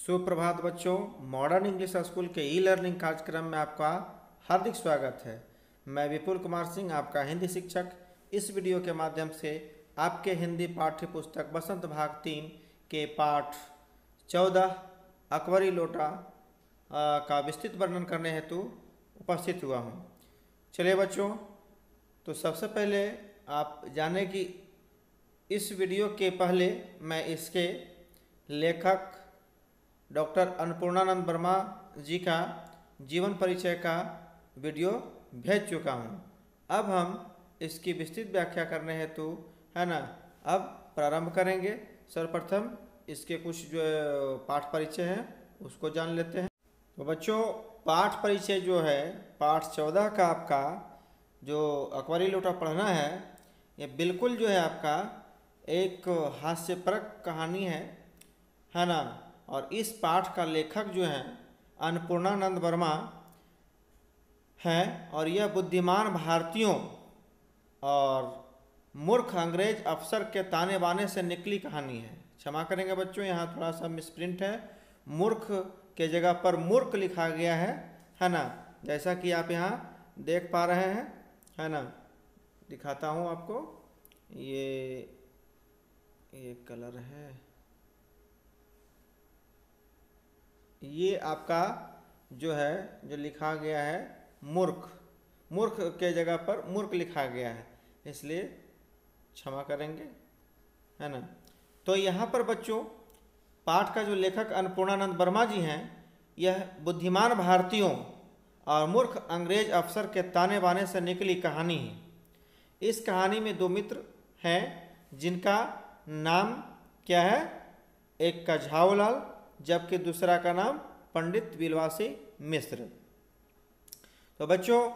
सुप्रभात बच्चों। Modern English school के ई लर्निंग कार्यक्रम में आपका हार्दिक स्वागत है। मैं विपुल कुमार सिंह, आपका हिंदी शिक्षक। इस वीडियो के माध्यम से आपके हिंदी पाठ्य पुस्तक बसंत भाग 3 के पाठ 14 अकबरी लोटा का विस्तृत वर्णन करने हेतु उपस्थित हुआ हूँ। चलिए बच्चों, तो सबसे पहले आप जाने कि इस वीडियो के पहले मैं इसके लेखक डॉक्टर अन्नपूर्णानंद वर्मा जी का जीवन परिचय का वीडियो भेज चुका हूँ। अब हम इसकी विस्तृत व्याख्या करने हेतु है ना, अब प्रारंभ करेंगे। सर्वप्रथम इसके कुछ जो पाठ परिचय हैं उसको जान लेते हैं। तो बच्चों, पाठ परिचय जो है पाठ 14 का आपका जो अकबरी लोटा पढ़ना है, ये बिल्कुल जो है आपका एक हास्यप्रद कहानी है ना। और इस पाठ का लेखक जो हैं अन्नपूर्णानंद वर्मा हैं, और यह बुद्धिमान भारतीयों और मूर्ख अंग्रेज अफसर के ताने बाने से निकली कहानी है। क्षमा करेंगे बच्चों, यहाँ थोड़ा सा मिसप्रिंट है, मूर्ख के जगह पर मूर्ख लिखा गया है ना, जैसा कि आप यहाँ देख पा रहे हैं, है ना। दिखाता हूँ आपको, ये कलर है, ये आपका जो है जो लिखा गया है मूर्ख, मूर्ख के जगह पर मूर्ख लिखा गया है, इसलिए क्षमा करेंगे, है ना। तो यहाँ पर बच्चों पाठ का जो लेखक अन्नपूर्णानंद वर्मा जी हैं, यह बुद्धिमान भारतीयों और मूर्ख अंग्रेज अफसर के ताने बाने से निकली कहानी है। इस कहानी में दो मित्र हैं जिनका नाम क्या है, एक का झाऊलाल जबकि दूसरा का नाम पंडित बिलवासी मिश्र। तो बच्चों,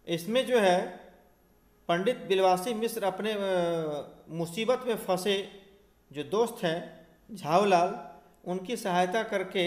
इसमें जो है पंडित बिलवासी मिश्र अपने मुसीबत में फंसे जो दोस्त हैं झाऊलाल, उनकी सहायता करके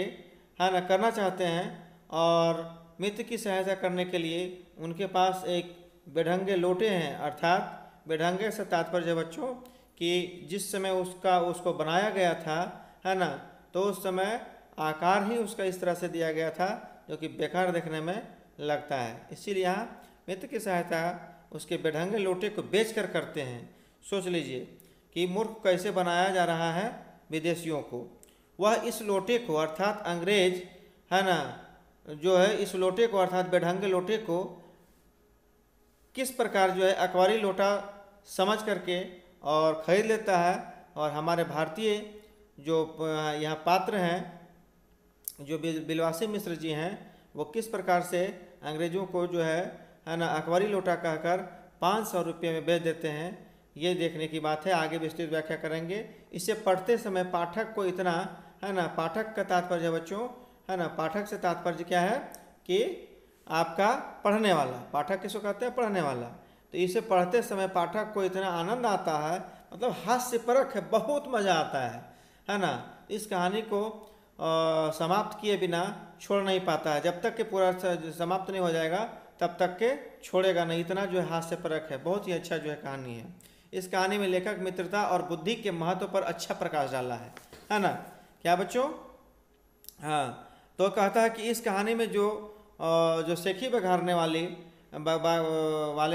है ना करना चाहते हैं। और मित्र की सहायता करने के लिए उनके पास एक बेढंगे लोटे हैं, अर्थात बेढंगे से तात्पर्य बच्चों कि जिस समय उसको बनाया गया था, है ना, तो उस समय आकार ही उसका इस तरह से दिया गया था जो कि बेकार देखने में लगता है। इसीलिए यहाँ मित्र की सहायता उसके बेढंगे लोटे को बेचकर करते हैं। सोच लीजिए कि मूर्ख कैसे बनाया जा रहा है विदेशियों को। वह इस लोटे को अर्थात अंग्रेज है ना, जो है इस लोटे को अर्थात बेढंगे लोटे को किस प्रकार जो है अकबरी लोटा समझ करके और ख़रीद लेता है। और हमारे भारतीय जो यहाँ पात्र हैं जो बिलवासी मिश्र जी हैं, वो किस प्रकार से अंग्रेज़ों को जो है ना अकबरी लोटा कहकर 500 रुपये में बेच देते हैं, ये देखने की बात है। आगे विस्तृत व्याख्या करेंगे। इसे पढ़ते समय पाठक को इतना है ना, पाठक का तात्पर्य बच्चों है ना, पाठक से तात्पर्य क्या है कि आपका पढ़ने वाला, पाठक किसको कहते हैं, पढ़ने वाला। तो इसे पढ़ते समय पाठक को इतना आनंद आता है, मतलब हास्यपरक है, बहुत मज़ा आता है ना। इस कहानी को समाप्त किए बिना छोड़ नहीं पाता है, जब तक कि पूरा समाप्त नहीं हो जाएगा तब तक के छोड़ेगा नहीं, इतना जो है हास्यपरक है। बहुत ही अच्छा जो है कहानी है। इस कहानी में लेखक मित्रता और बुद्धि के महत्व पर अच्छा प्रकाश डाला है ना। क्या बच्चों, हाँ, तो कहता है कि इस कहानी में जो सेखी बघारने वाले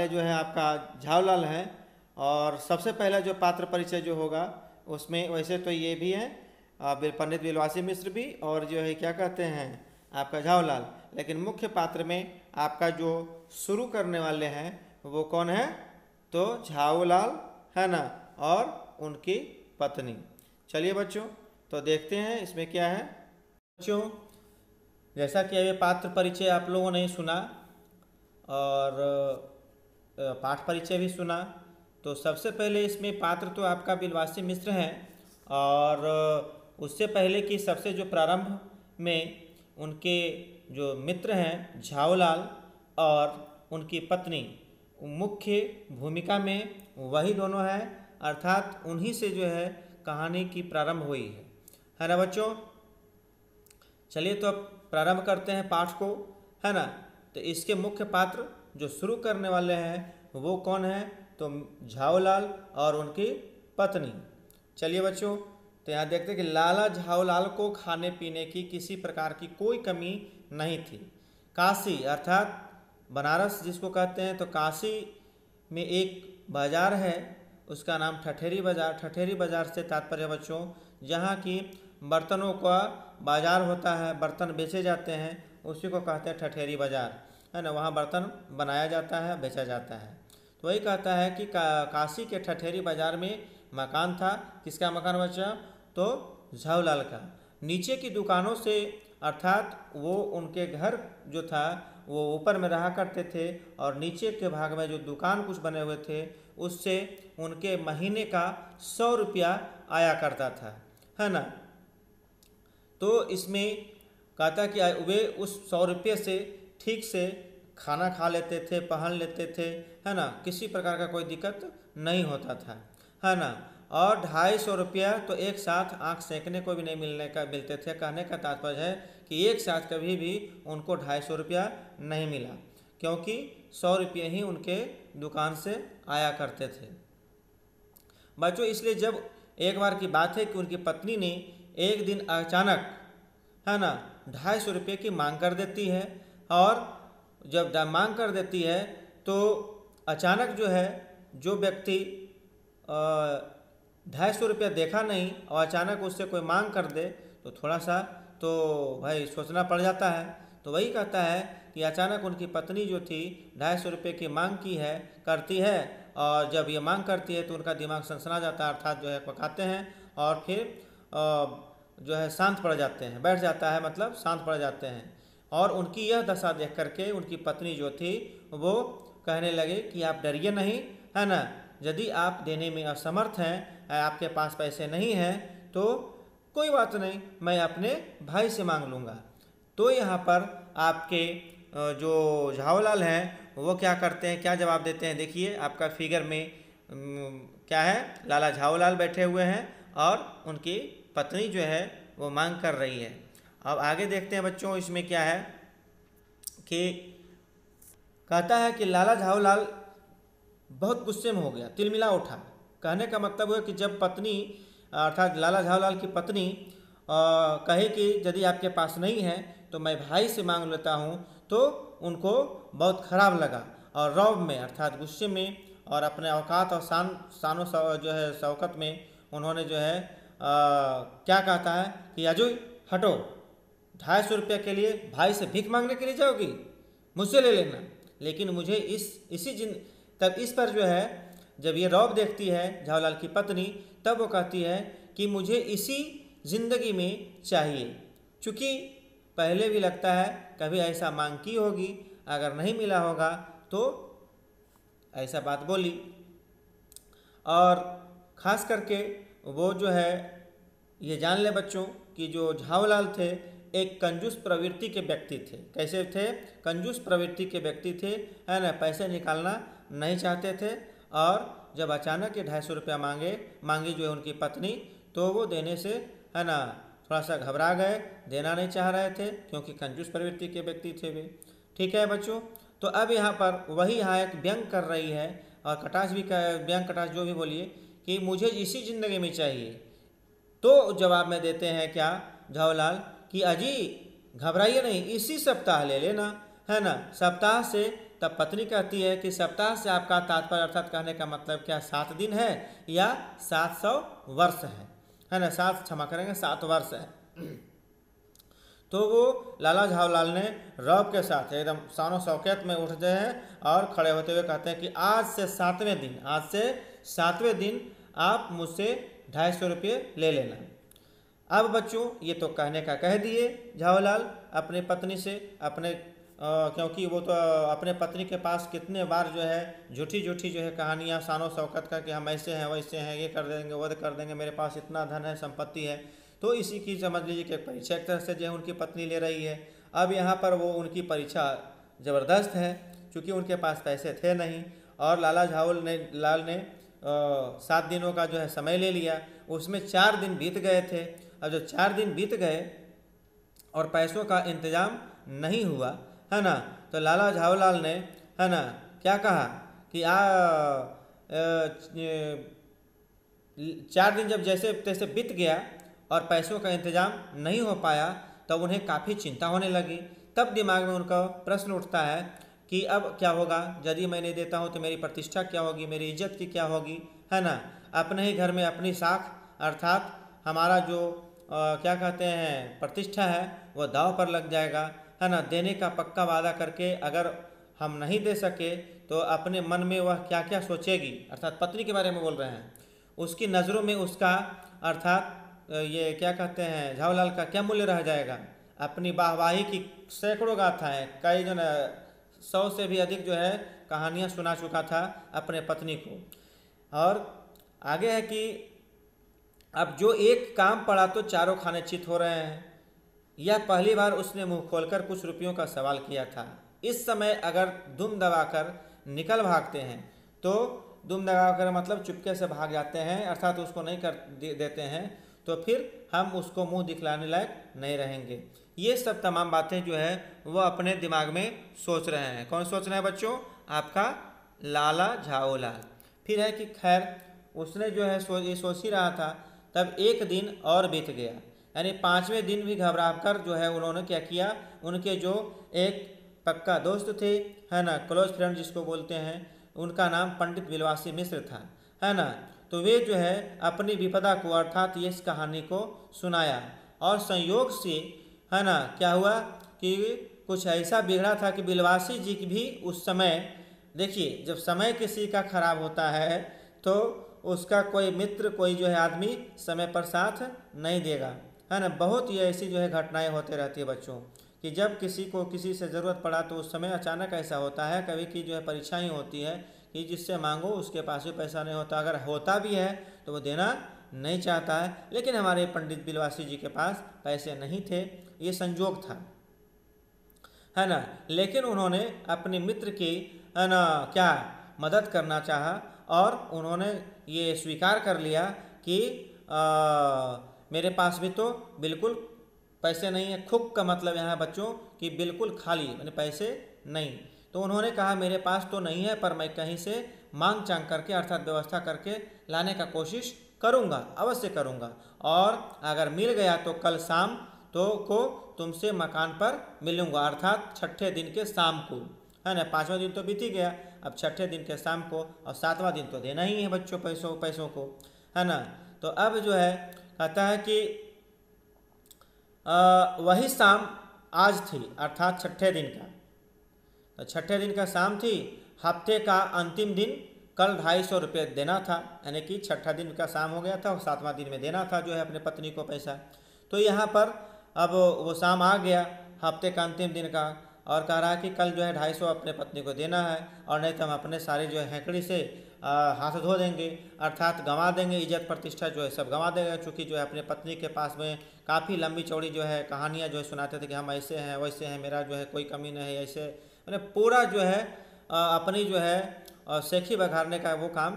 जो है आपका झाऊलाल हैं। और सबसे पहला जो पात्र परिचय जो होगा उसमें वैसे तो ये भी हैं पंडित बिलवासी मिश्र भी, और जो है क्या कहते हैं आपका झाऊलाल, लेकिन मुख्य पात्र में आपका जो शुरू करने वाले हैं वो कौन है, तो झाऊलाल है ना, और उनकी पत्नी। चलिए बच्चों, तो देखते हैं इसमें क्या है। बच्चों, जैसा कि अभी पात्र परिचय आप लोगों ने सुना और पाठ परिचय भी सुना, तो सबसे पहले इसमें पात्र तो आपका बिलवासी मिश्र हैं, और उससे पहले कि सबसे जो प्रारंभ में उनके जो मित्र हैं झाऊलाल और उनकी पत्नी, मुख्य भूमिका में वही दोनों हैं, अर्थात उन्हीं से जो है कहानी की प्रारंभ हुई है ना बच्चों। चलिए तो अब प्रारंभ करते हैं पाठ को, है ना। तो इसके मुख्य पात्र जो शुरू करने वाले हैं वो कौन है, तो झाऊलाल और उनकी पत्नी। चलिए बच्चों, तो यहाँ देखते हैं कि लाला झावलाल को खाने पीने की किसी प्रकार की कोई कमी नहीं थी। काशी अर्थात बनारस जिसको कहते हैं, तो काशी में एक बाज़ार है, उसका नाम ठठेरी बाज़ार। ठठेरी बाज़ार से तात्पर्य बच्चों जहाँ की बर्तनों का बाज़ार होता है, बर्तन बेचे जाते हैं, उसी को कहते हैं ठठेरी बाज़ार, है ना। वहाँ बर्तन बनाया जाता है, बेचा जाता है। तो वही कहता है कि काशी के ठठेरी बाज़ार में मकान था। किसका मकान बच्चा? तो झावलाल का। नीचे की दुकानों से अर्थात वो उनके घर जो था वो ऊपर में रहा करते थे, और नीचे के भाग में जो दुकान कुछ बने हुए थे उससे उनके महीने का 100 रुपया आया करता था, है ना। तो इसमें कहता कि वे उस 100 रुपये से ठीक से खाना खा लेते थे, पहन लेते थे, है ना। किसी प्रकार का कोई दिक्कत नहीं होता था, है ना। और 250 रुपया तो एक साथ आँख सेंकने को भी नहीं मिलते थे। कहने का तात्पर्य है कि एक साथ कभी भी उनको 250 रुपया नहीं मिला, क्योंकि 100 रुपये ही उनके दुकान से आया करते थे बच्चों। इसलिए जब एक बार की बात है कि उनकी पत्नी ने एक दिन अचानक, है ना, 250 रुपये की मांग कर देती है, और जब मांग कर देती है तो अचानक जो है जो व्यक्ति 250 रुपया देखा नहीं और अचानक उससे कोई मांग कर दे तो थोड़ा सा तो भाई सोचना पड़ जाता है। तो वही कहता है कि अचानक उनकी पत्नी जो थी 250 रुपये की मांग की है, करती है, और जब ये मांग करती है तो उनका दिमाग सनसना जाता है, अर्थात जो है पकाते हैं, और फिर जो है शांत पड़ जाते हैं, बैठ जाता है, मतलब शांत पड़ जाते हैं। और उनकी यह दशा देख करके उनकी पत्नी जो थी वो कहने लगे कि आप डरिए नहीं, है ना। यदि आप देने में असमर्थ हैं, आपके पास पैसे नहीं हैं, तो कोई बात नहीं, मैं अपने भाई से मांग लूँगा। तो यहाँ पर आपके जो झावलाल हैं वो क्या करते हैं, क्या जवाब देते हैं, देखिए आपका फिगर में क्या है, लाला झावलाल बैठे हुए हैं और उनकी पत्नी जो है वो मांग कर रही है। अब आगे देखते हैं बच्चों, इसमें क्या है कि कहता है कि लाला झावलाल बहुत गुस्से में हो गया, तिलमिला उठा। कहने का मतलब है कि जब पत्नी अर्थात लाला झावलाल की पत्नी कहे कि यदि आपके पास नहीं है तो मैं भाई से मांग लेता हूँ, तो उनको बहुत खराब लगा, और रौब में अर्थात गुस्से में और अपने औकात और शानो जो है शौकत में उन्होंने जो है क्या कहता है कि अजय हटो, 250 रुपये के लिए भाई से भीख मांगने के लिए जाओगी, मुझसे ले लेना। लेकिन मुझे तब इस पर जो है जब ये रौब देखती है झावलाल की पत्नी, तब वो कहती है कि मुझे इसी ज़िंदगी में चाहिए। चूँकि पहले भी लगता है कभी ऐसा मांग की होगी, अगर नहीं मिला होगा तो ऐसा बात बोली। और ख़ास करके वो जो है ये जान ले बच्चों कि जो झावलाल थे एक कंजूस प्रवृत्ति के व्यक्ति थे। कैसे थे? कंजूस प्रवृत्ति के व्यक्ति थे, है ना। पैसे निकालना नहीं चाहते थे, और जब अचानक ये 250 रुपया मांगी जो है उनकी पत्नी, तो वो देने से, है ना, थोड़ा सा घबरा गए, देना नहीं चाह रहे थे, क्योंकि कंजूस प्रवृत्ति के व्यक्ति थे वे। ठीक है बच्चों, तो अब यहाँ पर वही यहाँ एक व्यंग कर रही है, और कटाक्ष भी व्यंग कटाक्ष जो भी बोलिए कि मुझे इसी ज़िंदगी में चाहिए। तो जवाब में देते हैं क्या झावलाल कि अजी घबराइए नहीं, इसी सप्ताह ले लेना, है ना। सप्ताह से तब पत्नी कहती है कि सप्ताह से आपका तात्पर्य अर्थात कहने का मतलब क्या 7 दिन है या 700 वर्ष है ना। 7 वर्ष है। तो वो लाला झावलाल ने रौब के साथ एकदम शानो शौकत में उठते हैं और खड़े होते हुए कहते हैं कि आज से 7वें दिन आप मुझसे 250 रुपये ले लेना। अब बच्चों ये तो कहने का कह दिए झावलाल अपने पत्नी से, क्योंकि वो तो अपने पत्नी के पास कितने बार जो है झूठी जो है कहानियाँ शानो शौकत का कि हम ऐसे हैं वैसे हैं, ये कर देंगे वो कर देंगे, मेरे पास इतना धन है, संपत्ति है। तो इसी की समझ लीजिए कि परीक्षा एक तरह से जो है उनकी पत्नी ले रही है। अब यहाँ पर वो उनकी परीक्षा ज़बरदस्त है, क्योंकि उनके पास पैसे थे नहीं, और लाला झावलाल ने 7 दिनों का जो है समय ले लिया। उसमें 4 दिन बीत गए थे। अब जो 4 दिन बीत गए और पैसों का इंतज़ाम नहीं हुआ, है ना, तो लाला झावलाल ने, है ना, क्या कहा कि 4 दिन जब जैसे तैसे बीत गया और पैसों का इंतजाम नहीं हो पाया, तब उन्हें काफ़ी चिंता होने लगी। तब दिमाग में उनका प्रश्न उठता है कि अब क्या होगा, यदि मैं नहीं देता हूँ तो मेरी प्रतिष्ठा क्या होगी, मेरी इज्जत की क्या होगी, है ना। अपने ही घर में अपनी साख अर्थात हमारा जो क्या कहते हैं प्रतिष्ठा है वह दांव पर लग जाएगा, है ना। देने का पक्का वादा करके अगर हम नहीं दे सके तो अपने मन में वह क्या क्या सोचेगी, अर्थात पत्नी के बारे में बोल रहे हैं, उसकी नज़रों में उसका अर्थात ये क्या कहते हैं झावलाल का क्या मूल्य रह जाएगा। अपनी वाहवाही की सैकड़ों गाथाएं, कई जन 100 से भी अधिक जो है कहानियाँ सुना चुका था अपने पत्नी को। और आगे है कि अब जो एक काम पड़ा तो चारों खाने चित हो रहे हैं। यह पहली बार उसने मुंह खोलकर कुछ रुपयों का सवाल किया था। इस समय अगर दुम दबाकर निकल भागते हैं तो दुम दबाकर मतलब चुपके से भाग जाते हैं, अर्थात उसको नहीं कर देते हैं, तो फिर हम उसको मुंह दिखलाने लायक नहीं रहेंगे। ये सब तमाम बातें जो है वो अपने दिमाग में सोच रहे हैं। कौन सोच रहे हैं बच्चों? आपका लाला झाओलाल। फिर है कि खैर उसने जो है ये सोच ही रहा था, तब एक दिन और बीत गया, यानी 5वें दिन भी घबरा कर जो है उन्होंने क्या किया, उनके जो एक पक्का दोस्त थे, है ना, क्लोज फ्रेंड जिसको बोलते हैं, उनका नाम पंडित बिलवासी मिश्र था, है ना। तो वे जो है अपनी विपदा को अर्थात ये इस कहानी को सुनाया। और संयोग से, है ना, क्या हुआ कि कुछ ऐसा बिगड़ा था कि बिलवासी जी की भी उस समय, देखिए जब समय किसी का खराब होता है तो उसका कोई मित्र कोई जो है आदमी समय पर साथ नहीं देगा, है ना। बहुत ही ऐसी जो है घटनाएं होते रहती है बच्चों कि जब किसी को किसी से ज़रूरत पड़ा तो उस समय अचानक ऐसा होता है। कभी की जो है परीक्षा ही होती है कि जिससे मांगो उसके पास भी पैसा नहीं होता, अगर होता भी है तो वो देना नहीं चाहता है। लेकिन हमारे पंडित बिलवासी जी के पास पैसे नहीं थे, ये संजोग था, है ना। लेकिन उन्होंने अपने मित्र की, है ना, क्या मदद करना चाहा और उन्होंने ये स्वीकार कर लिया कि मेरे पास भी तो बिल्कुल पैसे नहीं है। खुक का मतलब यहाँ बच्चों कि बिल्कुल खाली, मैंने पैसे नहीं। तो उन्होंने कहा मेरे पास तो नहीं है, पर मैं कहीं से मांग चांग करके अर्थात व्यवस्था करके लाने का कोशिश करूँगा, अवश्य करूँगा। और अगर मिल गया तो कल शाम को तुमसे मकान पर मिलूँगा, अर्थात 6ठे दिन के शाम को, है ना। 5वां दिन तो बीत ही गया, अब 6ठे दिन के शाम को, और 7वां दिन तो देना ही है बच्चों पैसों को, है ना। तो अब जो है कहता है कि वही शाम आज थी, अर्थात 6ठे दिन का। तो 6ठे दिन का शाम थी, हफ्ते का अंतिम दिन, कल 250 रुपये देना था, यानी कि 6ठा दिन का शाम हो गया था और 7वां दिन में देना था जो है अपने पत्नी को पैसा। तो यहाँ पर अब वो शाम आ गया हफ्ते का अंतिम दिन का, और कह रहा है कि कल जो है 250 अपने पत्नी को देना है, और नहीं तो हम अपने सारे जो है हैकड़ी से हाथ धो देंगे, अर्थात गंवा देंगे, इज्जत प्रतिष्ठा जो है सब गंवा देंगे। चूँकि जो है अपने पत्नी के पास में काफ़ी लंबी चौड़ी जो है कहानियाँ जो है सुनाते थे कि हम ऐसे हैं वैसे हैं, मेरा जो है कोई कमी नहीं है, ऐसे मैंने पूरा जो है अपनी जो है सेखी बघारने का वो काम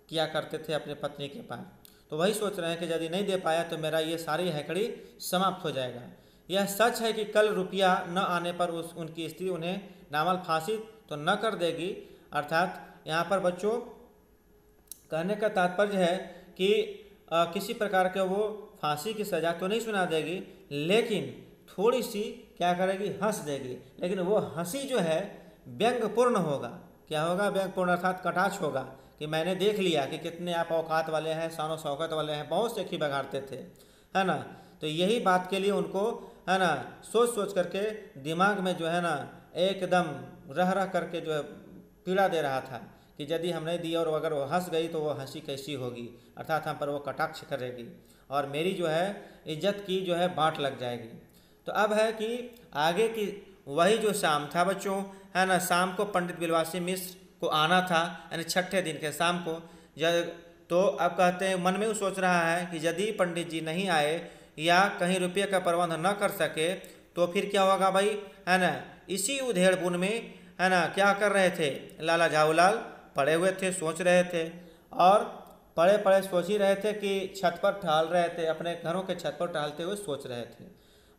किया करते थे अपने पत्नी के पास। तो वही सोच रहे हैं कि यदि नहीं दे पाया तो मेरा ये सारी हैकड़ी समाप्त हो जाएगा। यह सच है कि कल रुपया न आने पर उनकी स्त्री उन्हें नामल फांसी तो न कर देगी, अर्थात यहाँ पर बच्चों कहने का तात्पर्य है कि किसी प्रकार के वो फांसी की सज़ा तो नहीं सुना देगी, लेकिन थोड़ी सी क्या करेगी, हंस देगी। लेकिन वो हंसी जो है व्यंग्यपूर्ण होगा। क्या होगा? व्यंग्यपूर्ण, अर्थात कटाक्ष होगा कि मैंने देख लिया कि कितने आप औकात वाले हैं, शानो शौकत वाले हैं, बहुत से खी बघाड़ते थे, है ना। तो यही बात के लिए उनको, है ना, सोच सोच करके दिमाग में जो है ना एकदम रह रह करके जो है पीड़ा दे रहा था कि यदि हम नहीं दिए और अगर वो हंस गई तो वो हंसी कैसी होगी, अर्थात हम पर वो कटाक्ष करेगी और मेरी जो है इज्जत की जो है बाट लग जाएगी। तो अब है कि आगे की वही जो शाम था बच्चों, है ना, शाम को पंडित बिलवासी मिश्र को आना था, यानी 6ठे दिन के शाम को। तो अब कहते हैं मन में वो सोच रहा है कि यदि पंडित जी नहीं आए या कहीं रुपये का प्रबंध न कर सके तो फिर क्या होगा भाई, है ना। इसी उधेड़ बुन में, है ना, क्या कर रहे थे, लाला झाऊलाल पड़े हुए थे, सोच रहे थे, और पड़े पड़े सोच ही रहे थे कि छत पर टहल रहे थे, अपने घरों के छत पर टहलते हुए सोच रहे थे।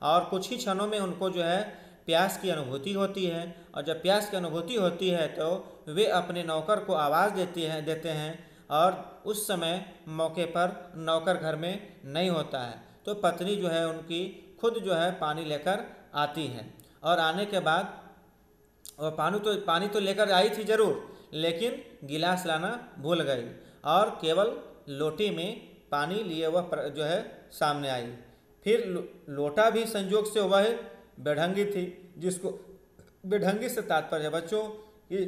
और कुछ ही क्षणों में उनको जो है प्यास की अनुभूति होती है, और जब प्यास की अनुभूति होती है तो वे अपने नौकर को आवाज़ देते हैं और उस समय मौके पर नौकर घर में नहीं होता है, तो पत्नी जो है उनकी खुद जो है पानी लेकर आती है। और आने के बाद और पानी तो लेकर आई थी ज़रूर, लेकिन गिलास लाना भूल गई और केवल लोटे में पानी लिए वह जो है सामने आई। फिर लोटा भी संजोग से वह बेढंगी थी, जिसको बेढंगी से तात्पर्य है बच्चों कि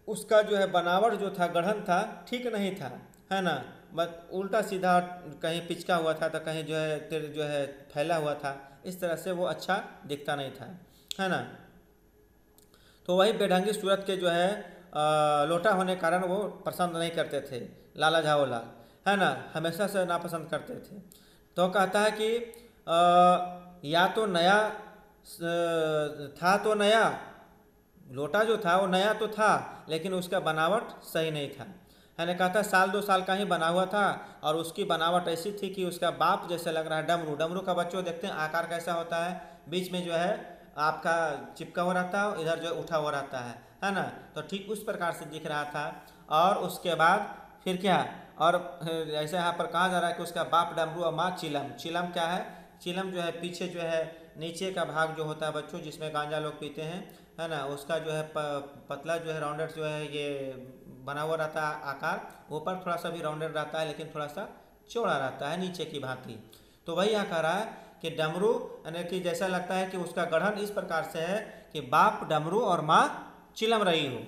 उसका जो है बनावट जो था, गढ़न था, ठीक नहीं था, है ना। बस उल्टा सीधा कहीं पिचका हुआ था तो कहीं जो है तिर जो है फैला हुआ था, इस तरह से वो अच्छा दिखता नहीं था, है ना। तो वही बेढंगी सूरत के जो है लोटा होने कारण वो पसंद नहीं करते थे लाला झाओलाल, है ना, हमेशा से नापसंद करते थे। तो कहता है कि या तो नया था, तो नया लोटा जो था वो नया तो था, लेकिन उसका बनावट सही नहीं था, है ना। कहता है साल 2 साल का ही बना हुआ था और उसकी बनावट ऐसी थी कि उसका बाप जैसे लग रहा है डमरू। डमरू का बच्चों देखते हैं आकार कैसा होता है, बीच में जो है आपका चिपका हुआ रहता है, इधर जो उठा हुआ रहता है ना। तो ठीक उस प्रकार से दिख रहा था। और उसके बाद फिर क्या, और ऐसे यहाँ पर कहा जा रहा है कि उसका बाप डमरू और माँ चिलम। चिलम क्या है, चिलम जो है पीछे जो है नीचे का भाग जो होता है बच्चों, जिसमें गांजा लोग पीते हैं, है ना, उसका जो है पतला जो है राउंडेड जो है ये बना हुआ रहता है आकार, ऊपर थोड़ा सा भी राउंडेड रहता है लेकिन थोड़ा सा चौड़ा रहता है नीचे की भांति। तो वही यहाँ कह रहा है कि डमरू यानी कि जैसा लगता है कि उसका गढ़न इस प्रकार से है कि बाप डमरू और माँ चिलम रही हो।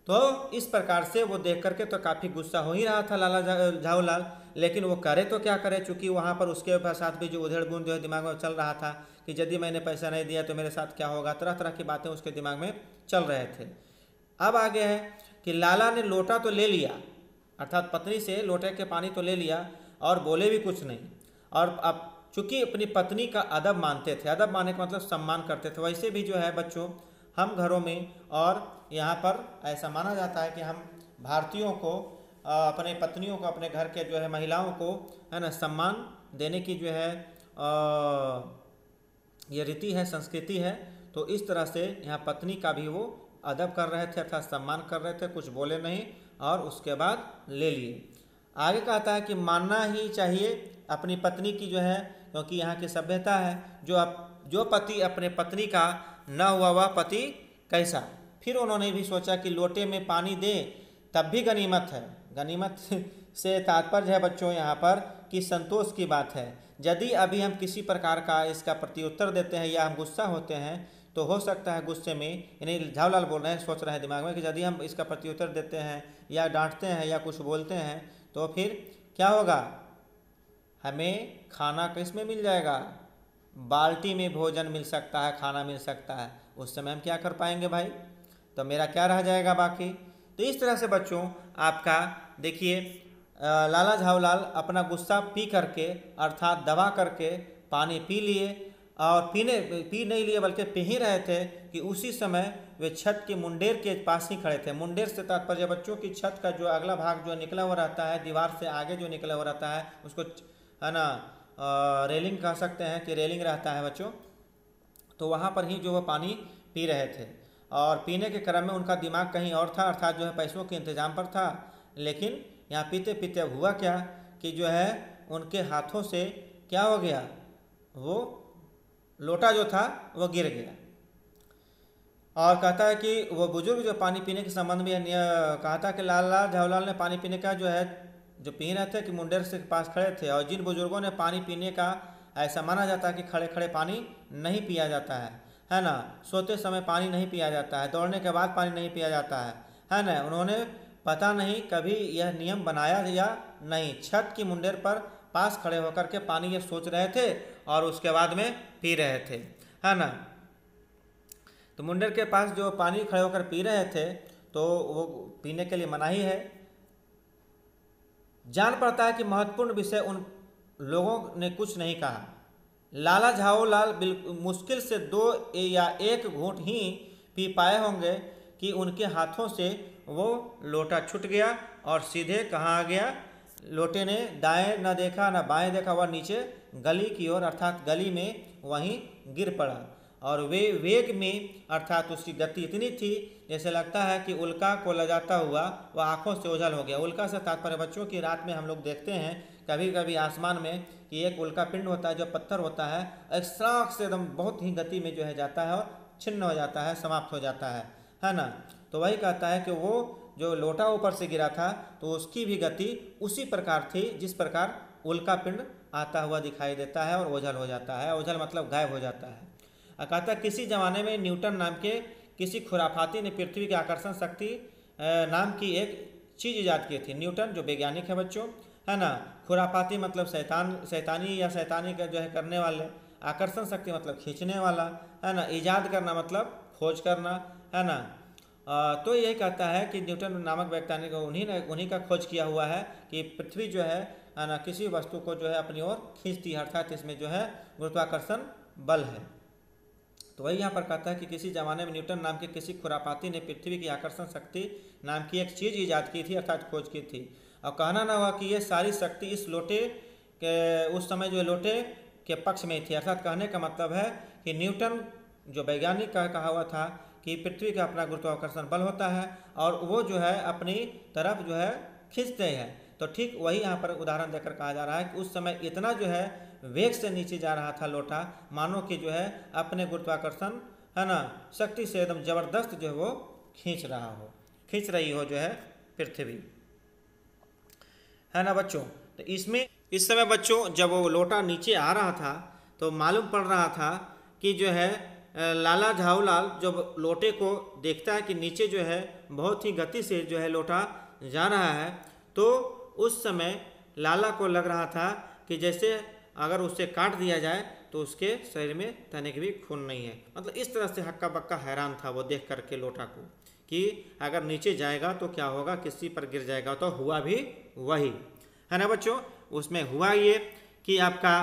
तो इस प्रकार से वो देख करके तो काफ़ी गुस्सा हो ही रहा था लाला झाऊलाल, लेकिन वो करे तो क्या करे, चूँकि वहाँ पर उसके साथ भी जो उधेड़ बुन जो है दिमाग में चल रहा था कि यदि मैंने पैसा नहीं दिया तो मेरे साथ क्या होगा, तरह तरह की बातें उसके दिमाग में चल रहे थे। अब आगे है कि लाला ने लोटा तो ले लिया, अर्थात पत्नी से लोटे के पानी तो ले लिया और बोले भी कुछ नहीं। और अब चूँकि अपनी पत्नी का अदब मानते थे, अदब मानने का मतलब सम्मान करते थे, वैसे भी जो है बच्चों हम घरों में और यहाँ पर ऐसा माना जाता है कि हम भारतीयों को अपने पत्नियों को, अपने घर के जो है महिलाओं को, है ना, सम्मान देने की जो है ये रीति है, संस्कृति है। तो इस तरह से यहाँ पत्नी का भी वो अदब कर रहे थे अर्थात सम्मान कर रहे थे, कुछ बोले नहीं और उसके बाद ले लिए। आगे कहता है कि मानना ही चाहिए अपनी पत्नी की जो है, क्योंकि यहाँ की सभ्यता है जो पति अपने पत्नी का न हुआ वह पति कैसा। फिर उन्होंने भी सोचा कि लोटे में पानी दे तब भी गनीमत है। गनीमत से तात्पर्य है बच्चों यहाँ पर कि संतोष की बात है। यदि अभी हम किसी प्रकार का इसका प्रत्युत्तर देते हैं या हम गुस्सा होते हैं तो हो सकता है गुस्से में, यानी झाऊलाल बोल रहे हैं, सोच रहे हैं दिमाग में कि यदि हम इसका प्रत्युत्तर देते हैं या डांटते हैं या कुछ बोलते हैं तो फिर क्या होगा, हमें खाना किस में मिल जाएगा, बाल्टी में भोजन मिल सकता है, खाना मिल सकता है, उस समय हम क्या कर पाएंगे भाई, तो मेरा क्या रह जाएगा बाकी। तो इस तरह से बच्चों आपका देखिए लाला झाऊलाल अपना गुस्सा पी करके अर्थात दबा करके पानी पी लिए और पी नहीं लिए बल्कि पी ही रहे थे कि उसी समय वे छत के मुंडेर के पास ही खड़े थे। मुंडेर से तात्पर्य बच्चों की छत का जो अगला भाग जो निकला हुआ रहता है, दीवार से आगे जो निकला हुआ रहता है उसको, है ना, रेलिंग कह सकते हैं कि रेलिंग रहता है बच्चों। तो वहाँ पर ही जो वो पानी पी रहे थे और पीने के क्रम में उनका दिमाग कहीं और था, अर्थात जो है पैसों के इंतजाम पर था। लेकिन यहाँ पीते पीते अब हुआ क्या कि जो है उनके हाथों से क्या हो गया, वो लोटा जो था वो गिर गया। और कहता है कि वो बुजुर्ग जो पानी पीने के संबंध में कहा था कि लाला झाऊलाल ने पानी पीने का जो पी रहे थे कि मुंडेर से पास खड़े थे, और जिन बुजुर्गों ने पानी पीने का ऐसा माना जाता है कि खड़े खड़े पानी नहीं पिया जाता है ना, सोते समय पानी नहीं पिया जाता है, दौड़ने के बाद पानी नहीं पिया जाता है ना, उन्होंने पता नहीं कभी यह नियम बनाया या नहीं, छत की मुंडेर पर पास खड़े होकर के पानी ये सोच रहे थे और उसके बाद में पी रहे थे, है ना। तो मुंडेर के पास जो पानी खड़े होकर पी रहे थे तो वो पीने के लिए मनाही है। जान पड़ता है कि महत्वपूर्ण विषय उन लोगों ने कुछ नहीं कहा। लाला झाऊलाल बिल्कुल मुश्किल से 2 या 1 घूंट ही पी पाए होंगे कि उनके हाथों से वो लोटा छूट गया और सीधे कहाँ आ गया, लोटे ने दाएं न देखा न बाएं देखा, वह नीचे गली की ओर अर्थात गली में वहीं गिर पड़ा। और वे वेग में अर्थात उसकी गति इतनी थी जैसे लगता है कि उल्का को ले जाता हुआ वह आंखों से ओझल हो गया। उल्का से तात्पर्य बच्चों की रात में हम लोग देखते हैं कभी कभी आसमान में कि एक उल्का पिंड होता है जो पत्थर होता है, एक शाख से एकदम बहुत ही गति में जो है जाता है और छिन्न हो जाता है, समाप्त हो जाता है ना। तो वही कहता है कि वो जो लोटा ऊपर से गिरा था तो उसकी भी गति उसी प्रकार थी जिस प्रकार उल्का पिंड आता हुआ दिखाई देता है और ओझल हो जाता है। ओझल मतलब गायब हो जाता है। कहता है किसी ज़माने में न्यूटन नाम के किसी खुराफाती ने पृथ्वी की आकर्षण शक्ति नाम की एक चीज़ ईजाद की थी। न्यूटन जो वैज्ञानिक है बच्चों, है ना, खुराफाती मतलब शैतानी या शैतानी का जो है करने वाले, आकर्षण शक्ति मतलब खींचने वाला, है ना, ईजाद करना मतलब खोज करना, है ना। तो यही कहता है कि न्यूटन नामक वैज्ञानिक उन्हीं का खोज किया हुआ है कि पृथ्वी जो है ना किसी वस्तु को जो है अपनी ओर खींचती है, अर्थात इसमें जो है गुरुत्वाकर्षण बल है। तो वही यहाँ पर कहता है कि किसी ज़माने में न्यूटन नाम के किसी खुरापाती ने पृथ्वी की आकर्षण शक्ति नाम की एक चीज़ ईजाद की थी, अर्थात खोज की थी। और कहना ना हुआ कि ये सारी शक्ति इस लोटे के उस समय जो लोटे के पक्ष में थी। अर्थात कहने का मतलब है कि न्यूटन जो वैज्ञानिक का कहा हुआ था कि पृथ्वी का अपना गुरुत्वाकर्षण बल होता है और वो जो है अपनी तरफ जो है खींचते हैं। तो ठीक वही यहाँ पर उदाहरण देकर कहा जा रहा है कि उस समय इतना जो है वेग से नीचे जा रहा था लोटा, मानो कि जो है अपने गुरुत्वाकर्षण, है ना, शक्ति से एकदम जबरदस्त जो है वो खींच रही हो जो है पृथ्वी, है ना बच्चों। तो इसमें इस समय बच्चों जब वो लोटा नीचे आ रहा था तो मालूम पड़ रहा था कि जो है लाला झाऊलाल जब लोटे को देखता है कि नीचे जो है बहुत ही गति से जो है लोटा जा रहा है, तो उस समय लाला को लग रहा था कि जैसे अगर उससे काट दिया जाए तो उसके शरीर में तनिक भी खून नहीं है। मतलब इस तरह से हक्का बक्का हैरान था वो देख करके लोटा को कि अगर नीचे जाएगा तो क्या होगा, किसी पर गिर जाएगा। तो हुआ भी वही, है ना बच्चों। उसमें हुआ ये कि आपका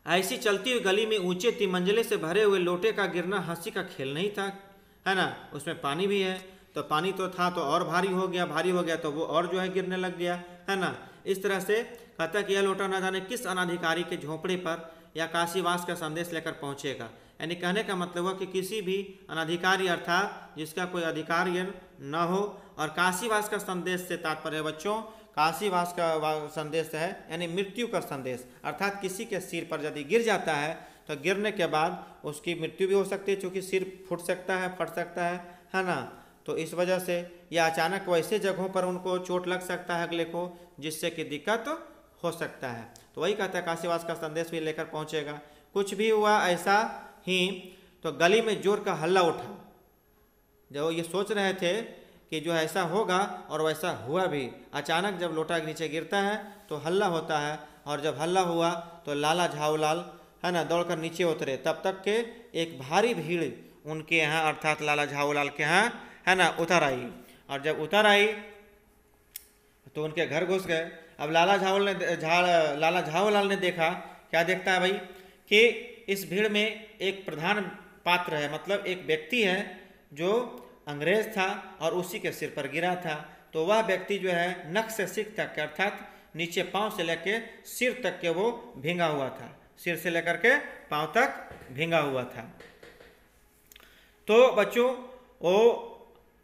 ऐसी चलती हुई गली में ऊंचे तिमंजिले से भरे हुए लोटे का गिरना हंसी का खेल नहीं था, है ना। उसमें पानी भी है, तो पानी तो था तो और भारी हो गया तो वो और जो है गिरने लग गया, है ना। इस तरह से कहता कि यह लोटा न जाने किस अनाधिकारी के झोंपड़े पर या काशीवास का संदेश लेकर पहुंचेगा। यानी कहने का मतलब हुआ कि किसी भी अनाधिकारी अर्थात जिसका कोई अधिकार्य न हो, और काशीवास का संदेश से तात्पर्य बच्चों काशीवास का संदेश है यानी मृत्यु का संदेश, अर्थात किसी के सिर पर यदि गिर जाता है तो गिरने के बाद उसकी मृत्यु भी हो सकती है, क्योंकि सिर फट सकता है ना। तो इस वजह से या अचानक वैसे जगहों पर उनको चोट लग सकता है अगले को, जिससे कि दिक्कत हो सकता है। तो वही कहता है काशीवास का संदेश भी लेकर पहुंचेगा। कुछ भी हुआ ऐसा ही तो गली में जोर का हल्ला उठा। जब ये सोच रहे थे कि जो ऐसा होगा और वैसा हुआ भी, अचानक जब लोटा नीचे गिरता है तो हल्ला होता है, और जब हल्ला हुआ तो लाला झाऊलाल, है ना, दौड़कर नीचे उतरे। तब तक के एक भारी भीड़ उनके यहाँ अर्थात लाला झाऊलाल के यहाँ, है ना, उतर आई। और जब उतर आई तो उनके घर घुस गए। अब लाला झाऊलाल ने देखा, क्या देखता है भाई, कि इस भीड़ में एक प्रधान पात्र है, मतलब एक व्यक्ति है जो अंग्रेज था और उसी के सिर पर गिरा था। तो वह व्यक्ति जो है नख से सिर तक अर्थात नीचे पांव से लेकर सिर तक के वो भींगा हुआ था, सिर से लेकर के पांव तक भींगा हुआ था। तो बच्चों वो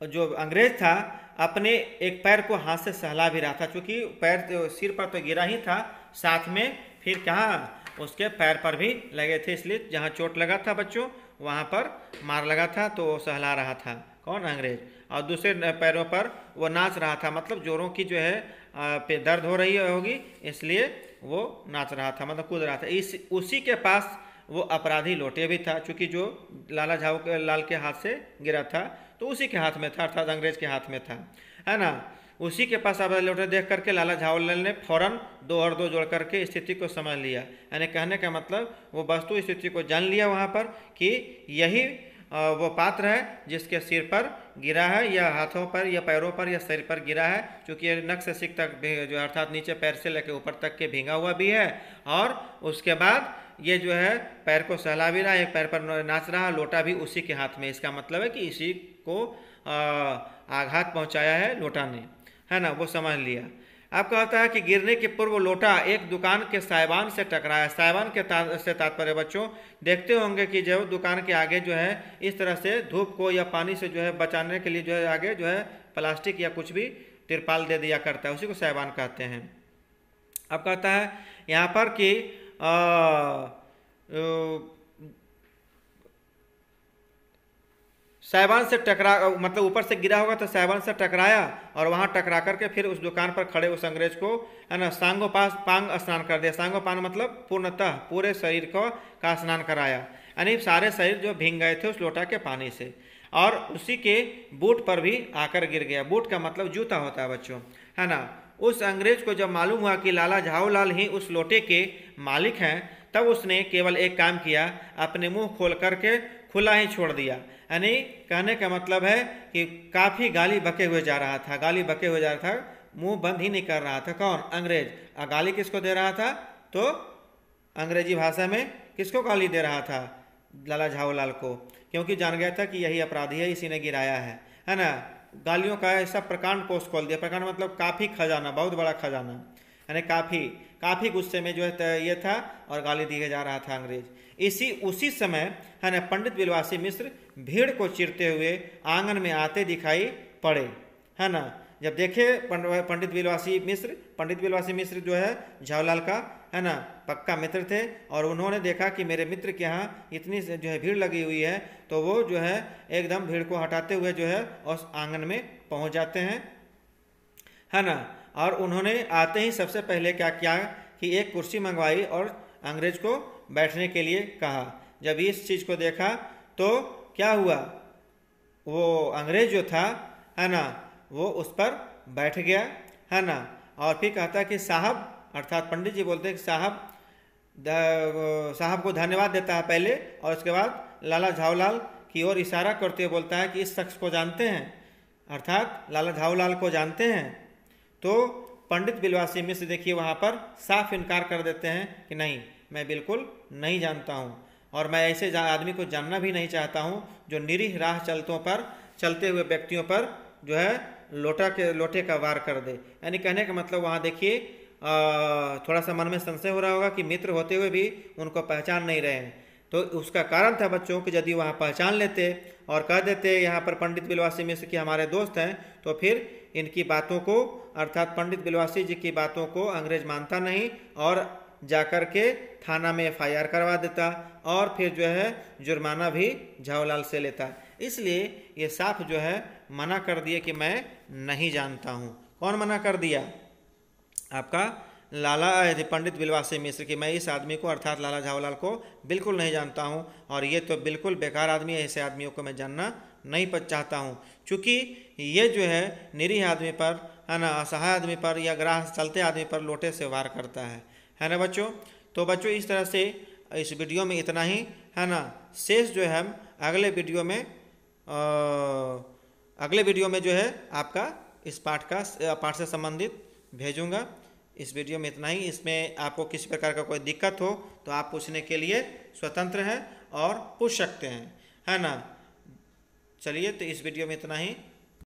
जो अंग्रेज था अपने एक पैर को हाथ से सहला भी रहा था, क्योंकि पैर तो सिर पर तो गिरा ही था, साथ में फिर कहाँ उसके पैर पर भी लगे थे, इसलिए जहाँ चोट लगा था बच्चों वहाँ पर मार लगा था, तो वो सहला रहा था कौन, अंग्रेज। और दूसरे पैरों पर वो नाच रहा था, मतलब जोरों की जो है पे दर्द हो रही होगी इसलिए वो नाच रहा था, मतलब कूद रहा था। उसी के पास वो अपराधी लोटे भी था, चूँकि जो लाला झाऊलाल के हाथ से गिरा था तो उसी के हाथ में था, अर्थात अंग्रेज के हाथ में था, है ना। उसी के पास अपराधी लोटे देख करके लाला झाऊलाल ने फौरन 2 और 2 जोड़ करके स्थिति को समझ लिया। यानी कहने का मतलब वो वस्तु स्थिति को जान लिया वहाँ पर कि यही वो पात्र है जिसके सिर पर गिरा है, या हाथों पर या पैरों पर या सिर पर गिरा है, क्योंकि ये नख से सिर तक जो अर्थात नीचे पैर से लेकर ऊपर तक के भींगा हुआ भी है, और उसके बाद ये जो है पैर को सहला भी रहा है, एक पैर पर नाच रहा, लोटा भी उसी के हाथ में। इसका मतलब है कि इसी को आघात पहुंचाया है लोटा ने, है ना, वो समझ लिया। आपका होता है कि गिरने के पूर्व लोटा एक दुकान के साइबान से टकराया। साइबान के से तात्पर्य बच्चों देखते होंगे कि जो दुकान के आगे जो है इस तरह से धूप को या पानी से जो है बचाने के लिए जो है आगे जो है प्लास्टिक या कुछ भी तिरपाल दे दिया करता है, उसी को साइबान कहते हैं। अब कहता है यहाँ पर कि साइबान से टकरा मतलब ऊपर से गिरा होगा तो साइबान से टकराया और वहाँ टकरा करके फिर उस दुकान पर खड़े उस अंग्रेज को है ना सांगोपांग स्नान कर दिया। सांगोपांग मतलब पूर्णतः पूरे शरीर को का स्नान कराया, यानी सारे शरीर जो भीग गए थे उस लोटा के पानी से, और उसी के बूट पर भी आकर गिर गया। बूट का मतलब जूता होता है बच्चों, है ना। उस अंग्रेज को जब मालूम हुआ कि लाला झाऊलाल ही उस लोटे के मालिक हैं, तब उसने केवल एक काम किया, अपने मुंह खोल करके खुला ही छोड़ दिया। यानी कहने का मतलब है कि काफ़ी गाली बके हुए जा रहा था, गाली बके हुए जा रहा था, मुंह बंद ही नहीं कर रहा था। कौन? अंग्रेज। और गाली किसको दे रहा था? तो अंग्रेजी भाषा में किसको गाली दे रहा था? लाला झाऊलाल को, क्योंकि जान गया था कि यही अपराधी है, इसी ने गिराया है ना। गालियों का ऐसा प्रकांड कोष खोल दिया। प्रकांड मतलब काफ़ी खजाना, बहुत बड़ा खजाना, यानी काफ़ी गुस्से में जो है ये था और गाली दिए जा रहा था अंग्रेज। उसी समय है ना पंडित बिलवासी मिश्र भीड़ को चीरते हुए आंगन में आते दिखाई पड़े, है ना। जब देखे पंडित बिलवासी मिश्र जो है झाऊलाल का है ना पक्का मित्र थे, और उन्होंने देखा कि मेरे मित्र के यहाँ इतनी जो है भीड़ लगी हुई है, तो वो जो है एकदम भीड़ को हटाते हुए जो है उस आंगन में पहुँच जाते हैं, है ना। और उन्होंने आते ही सबसे पहले क्या किया कि एक कुर्सी मंगवाई और अंग्रेज को बैठने के लिए कहा। जब इस चीज़ को देखा तो क्या हुआ, वो अंग्रेज जो था है ना वो उस पर बैठ गया, है ना। और फिर कहता कि साहब, अर्थात पंडित जी बोलते हैं कि साहब को धन्यवाद देता है पहले, और उसके बाद लाला झाऊलाल की ओर इशारा करते हुए बोलता है कि इस शख्स को जानते हैं, अर्थात लाला झाऊलाल को जानते हैं। तो पंडित बिलवासी मिश्र देखिए वहाँ पर साफ इनकार कर देते हैं कि नहीं, मैं बिल्कुल नहीं जानता हूँ, और मैं ऐसे आदमी को जानना भी नहीं चाहता हूँ जो निरीह राह चलते हुए व्यक्तियों पर जो है लोटे का वार कर दे। यानी कहने का मतलब वहाँ देखिए थोड़ा सा मन में संशय हो रहा होगा कि मित्र होते हुए भी उनको पहचान नहीं रहे हैं। तो उसका कारण था बच्चों कि यदि वहाँ पहचान लेते और कह देते यहाँ पर पंडित बिलवासी मिश्र के हमारे दोस्त हैं, तो फिर इनकी बातों को, अर्थात पंडित बिलवासी जी की बातों को अंग्रेज मानता नहीं और जाकर के थाना में FIR करवा देता, और फिर जो है जुर्माना भी झाऊलाल से लेता। इसलिए ये साफ जो है मना कर दिए कि मैं नहीं जानता हूँ। कौन मना कर दिया? आपका लाला पंडित बिलवासी मिश्र की, मैं इस आदमी को अर्थात लाला झाऊलाल को बिल्कुल नहीं जानता हूँ, और ये तो बिल्कुल बेकार आदमी है, ऐसे आदमियों को मैं जानना नहीं चाहता हूँ, क्योंकि ये जो है निरीह आदमी पर, है ना, असहाय आदमी पर या ग्राह चलते आदमी पर लोटे से वार करता है ना बच्चों। तो बच्चों इस तरह से इस वीडियो में इतना ही, है ना। शेष जो है हम अगले वीडियो में जो है आपका इस पाठ से संबंधित भेजूंगा। इस वीडियो में इतना ही। इसमें आपको किसी प्रकार का कोई दिक्कत हो तो आप पूछने के लिए स्वतंत्र हैं और पूछ सकते हैं, है ना। चलिए, तो इस वीडियो में इतना ही।